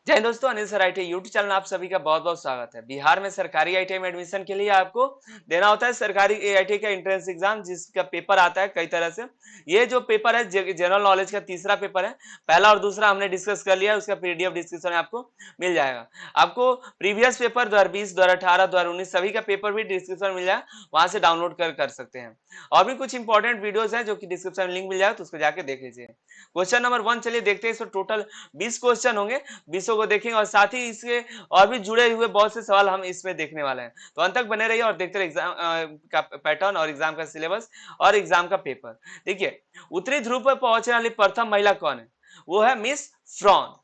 जय हिंद दोस्तों, Anil sir IT YouTube channel में आप सभी का बहुत बहुत स्वागत है। बिहार में सरकारी आईटीआई में एडमिशन के लिए आपको देना होता है सरकारी आईटीआई का एंट्रेंस एग्जाम, जिसका पेपर आता है कई तरह से। ये जो पेपर है जनरल नॉलेज का तीसरा पेपर है। पहला और दूसरा हमने डिस्कस कर लिया है, उसका पीडीएफ डिस्क्रिप्शन में आपको मिल जाएगा। आपको प्रीवियस पेपर 2020, 2018, 2019 सभी का पेपर भी डिस्क्रिप्शन मिल जाएगा, वहां से डाउनलोड कर सकते हैं। और भी कुछ इंपॉर्टेंट वीडियोज है जो कि डिस्क्रिप्शन में लिंक मिल जाएगा, तो उसको जाके देख लीजिए। क्वेश्चन नंबर 1 चलिए देखते हैं। इसमें टोटल 20 क्वेश्चन होंगे, 20 को देखेंगे और साथ ही इसके और भी जुड़े हुए बहुत से सवाल हम इसमें देखने वाले हैं। तो अंत तक बने रहिए और देखते रहिए एग्जाम का पैटर्न और एग्जाम का सिलेबस और एग्जाम का पेपर। देखिए, उत्तरी ध्रुव पर पहुंचने वाली प्रथम महिला कौन है? वो है मिस फ्रॉन।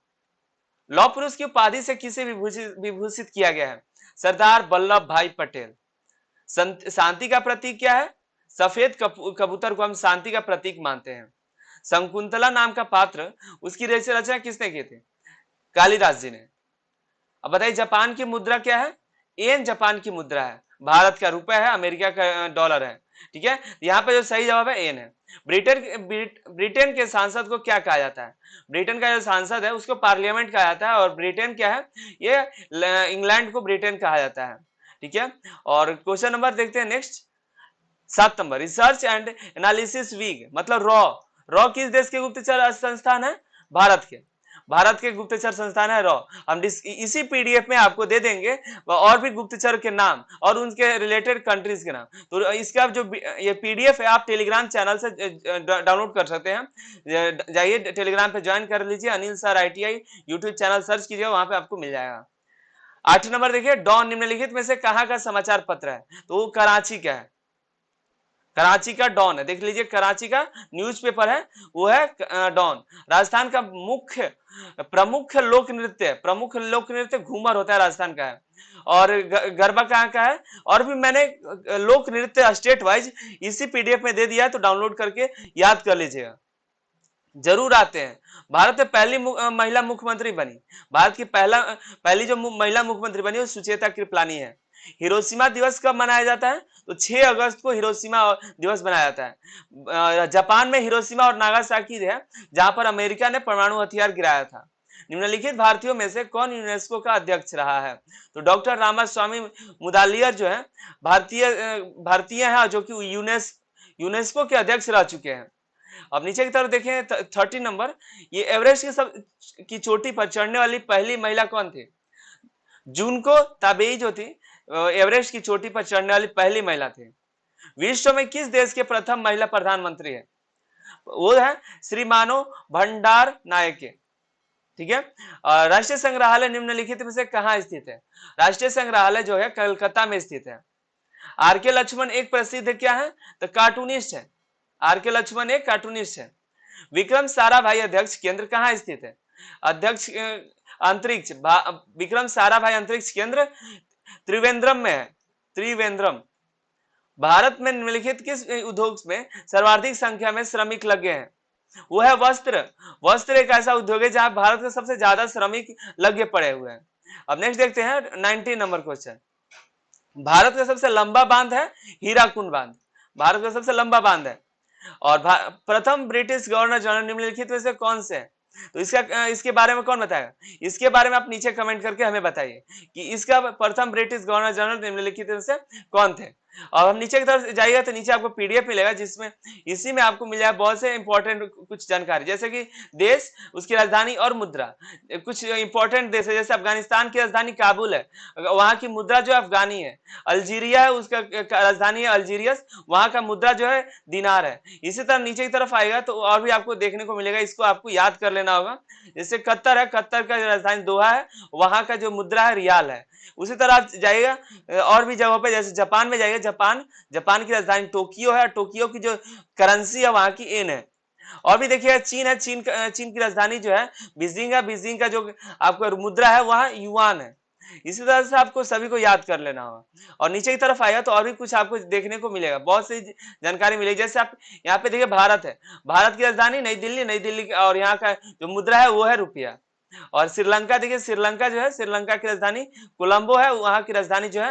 लौह पुरुष की उपाधि से किसे विभूषित किया गया है? सरदार वल्लभ भाई पटेल। शांति का प्रतीक क्या है? सफेद कबूतर को हम शांति का प्रतीक मानते हैं। शकुंतला नाम का पात्र, उसकी रचना किसने की थी? कालिदास जी ने। अब बताइए, जापान की मुद्रा क्या है? येन जापान की मुद्रा है। भारत का रुपए है, अमेरिका का डॉलर है। ठीक है, यहाँ पे जो सही जवाब है येन है। ब्रिटेन के सांसद को क्या कहा जाता है? ब्रिटेन का जो सांसद है उसको पार्लियामेंट कहा जाता है, और ब्रिटेन क्या है? ये इंग्लैंड को ब्रिटेन कहा जाता है। ठीक है, और क्वेश्चन नंबर देखते हैं next. 7 number, research and analysis wing मतलब रॉ। रॉ किस देश के गुप्तचर संस्थान है? भारत के। भारत के गुप्तचर संस्थान है रॉ। हम इसी पीडीएफ में आपको दे देंगे और भी गुप्तचर के नाम और उनके रिलेटेड कंट्रीज के नाम। तो इसका जो ये पीडीएफ है आप टेलीग्राम चैनल से डाउनलोड कर सकते हैं। जाइए टेलीग्राम पे ज्वाइन कर लीजिए, Anil sir ITI YouTube channel search कीजिए, वहां पे आपको मिल जाएगा। 8 नंबर देखिए, डॉन निम्नलिखित में से कहां का समाचार पत्र है? तो वो कराची का है। कराची का डॉन है, देख लीजिए, कराची का न्यूज़पेपर है, वो है डॉन। राजस्थान का प्रमुख लोक नृत्य घूमर होता है, राजस्थान का है। और गरबा कहाँ का है? और भी मैंने लोक नृत्य स्टेट वाइज इसी पीडीएफ में दे दिया है, तो डाउनलोड करके याद कर लीजिएगा। जरूर आते हैं। भारत में पहली महिला मुख्यमंत्री बनी, भारत की पहली जो महिला मुख्यमंत्री बनी वो सुचेता कृपलानी है। हिरोशिमा दिवस कब मनाया जाता है? तो 6 अगस्त को हिरोशिमा दिवस मनाया जाता है। जापान में हिरोशिमा और नागासाकी है, जहां पर अमेरिका ने परमाणु हथियार गिराया था। निम्नलिखित भारतीयों में से कौन यूनेस्को का अध्यक्ष रहा है? तो डॉक्टर रामास्वामी मुदालियर जो है भारतीय है, जो कि यूनेस्को के अध्यक्ष रह चुके हैं। अब नीचे की तरफ देखें, 13 नंबर, ये एवरेस्ट की चोटी पर चढ़ने वाली पहली महिला कौन थी? जुनको ताबेई जो थी, एवरेस्ट की चोटी पर चढ़ने वाली पहली महिला थी। विश्व में किस देश के प्रथम महिला प्रधानमंत्री है? वो है श्रीमानो भंडार नायके। ठीक है, राष्ट्रीय संग्रहालय निम्नलिखित में से कहां स्थित है? राष्ट्रीय संग्रहालय जो है कलकत्ता में स्थित है। आर के लक्ष्मण एक प्रसिद्ध क्या है? तो कार्टूनिस्ट है। आर के लक्ष्मण एक कार्टूनिस्ट है। विक्रम साराभाई अध्यक्ष केंद्र कहां स्थित है? अध्यक्ष अंतरिक्ष विक्रम साराभाई अंतरिक्ष केंद्र त्रिवेंद्रम में है। त्रिवेंद्रम। भारत में निम्नलिखित किस उद्योग में सर्वाधिक संख्या में श्रमिक लगे हैं? वो है वस्त्र। वस्त्र एक ऐसा उद्योग है जहां भारत के सबसे ज्यादा श्रमिक लगे पड़े हुए हैं। अब नेक्स्ट देखते हैं 19 नंबर क्वेश्चन। भारत का सबसे लंबा बांध है हीराकुंड बांध। भारत का सबसे लंबा बांध है। और प्रथम ब्रिटिश गवर्नर जनरल निम्नलिखित में से कौन से है? तो इसके बारे में कौन बताएगा? इसके बारे में आप नीचे कमेंट करके हमें बताइए कि इसका प्रथम ब्रिटिश गवर्नर जनरल निम्नलिखित में से कौन थे। और हम नीचे की तरफ जाइएगा तो नीचे आपको पीडीएफ मिलेगा, जिसमें इसी में आपको मिल जाएगा बहुत से इंपॉर्टेंट कुछ जानकारी, जैसे कि देश, उसकी राजधानी और मुद्रा। कुछ इंपॉर्टेंट देश है, जैसे अफगानिस्तान की राजधानी काबुल है, वहां की मुद्रा जो अफगानी है। अल्जीरिया है, उसका राजधानी है अल्जीरियस, वहां का मुद्रा जो है दिनार है। इसी तरह नीचे की तरफ आएगा तो और भी आपको देखने को मिलेगा, इसको आपको याद कर लेना होगा। जैसे कतर है, कतर का राजधानी दोहा है, वहां का जो मुद्रा है रियाल है। उसी तरह आप जाइएगा और भी जगहों पे, जैसे जापान में जाइए, जापान की राजधानी टोक्यो है, टोक्यो की जो करेंसी है वहां की येन है। और भी देखिए, चीन है, चीन की राजधानी जो है बीजिंग है, बीजिंग का जो आपका मुद्रा है वहां युआन है। इसी तरह से आपको सभी को याद कर लेना होगा। और नीचे की तरफ आएगा तो और भी कुछ आपको देखने को मिलेगा, बहुत सी जानकारी मिलेगी। जैसे आप यहाँ पे देखिए, भारत है, भारत की राजधानी नई दिल्ली, नई दिल्ली और यहाँ का जो मुद्रा है वो है रुपया। और श्रीलंका देखिए, श्रीलंका जो है, श्रीलंका की राजधानी कोलंबो है, वहां की राजधानी जो है,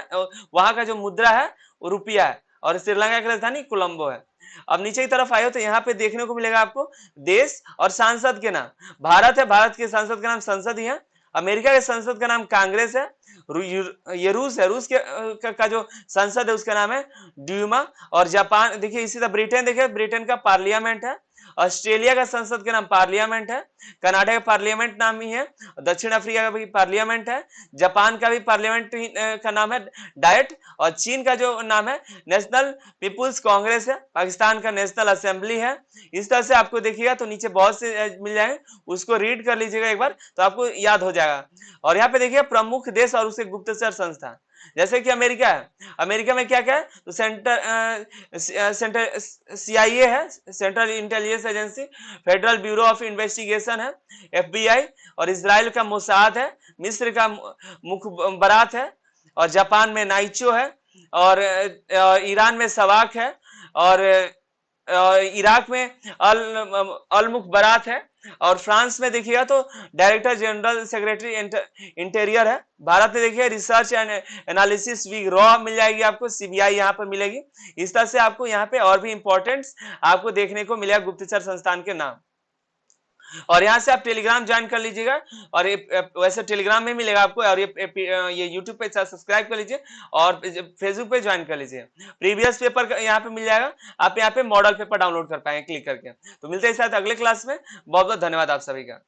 वहां का जो मुद्रा है वो रुपया है, और श्रीलंका की राजधानी कोलंबो है। अब नीचे की तरफ आए तो यहाँ पे देखने को मिलेगा आपको देश और सांसद के नाम। भारत है, भारत के सांसद का नाम संसद ही है। अमेरिका के संसद का नाम कांग्रेस है। ये रूस है, रूस का जो संसद है उसका नाम है ड्यूमा। और जापान देखिए, इसी तरह ब्रिटेन देखिए, ब्रिटेन का पार्लियामेंट है। ऑस्ट्रेलिया का संसद का नाम पार्लियामेंट है। कनाडा का पार्लियामेंट नाम ही है। दक्षिण अफ्रीका का भी पार्लियामेंट है। जापान का भी पार्लियामेंट का नाम है डायट। और चीन का जो नाम है नेशनल पीपुल्स कांग्रेस है। पाकिस्तान का नेशनल असेंबली है। इस तरह से आपको देखिएगा तो नीचे बहुत से मिल जाएंगे, उसको रीड कर लीजिएगा एक बार तो आपको याद हो जाएगा। और यहाँ पे देखिए प्रमुख देश और उसके गुप्तचर संस्था, जैसे कि अमेरिका है। अमेरिका में क्या क्या है तो सेंटर CIA है, central intelligence agency. Federal bureau of investigation है, FBI। और इजराइल का मोसाद है। मिस्र का मुखबरात है। और जापान में नाइचो है। और ईरान में सवाक है। और इराक में अल मुखबरात है। और फ्रांस में देखिएगा तो डायरेक्टर जनरल सेक्रेटरी इंटीरियर है। भारत में देखिए रिसर्च एंड एनालिसिस विंग रॉ मिल जाएगी आपको, CBI यहाँ पर मिलेगी। इस तरह से आपको यहाँ पे और भी इंपॉर्टेंट आपको देखने को मिलेगा गुप्तचर संस्थान के नाम। और यहाँ से आप टेलीग्राम ज्वाइन कर लीजिएगा। और वैसे टेलीग्राम में मिलेगा आपको। और ये यूट्यूब पे सब्सक्राइब कर लीजिए और फेसबुक पे ज्वाइन कर लीजिए। प्रीवियस पेपर यहाँ पे मिल जाएगा, आप यहाँ पे मॉडल पेपर डाउनलोड कर पाएंगे क्लिक करके। तो मिलते हैं साथ अगले क्लास में। बहुत बहुत धन्यवाद आप सभी का।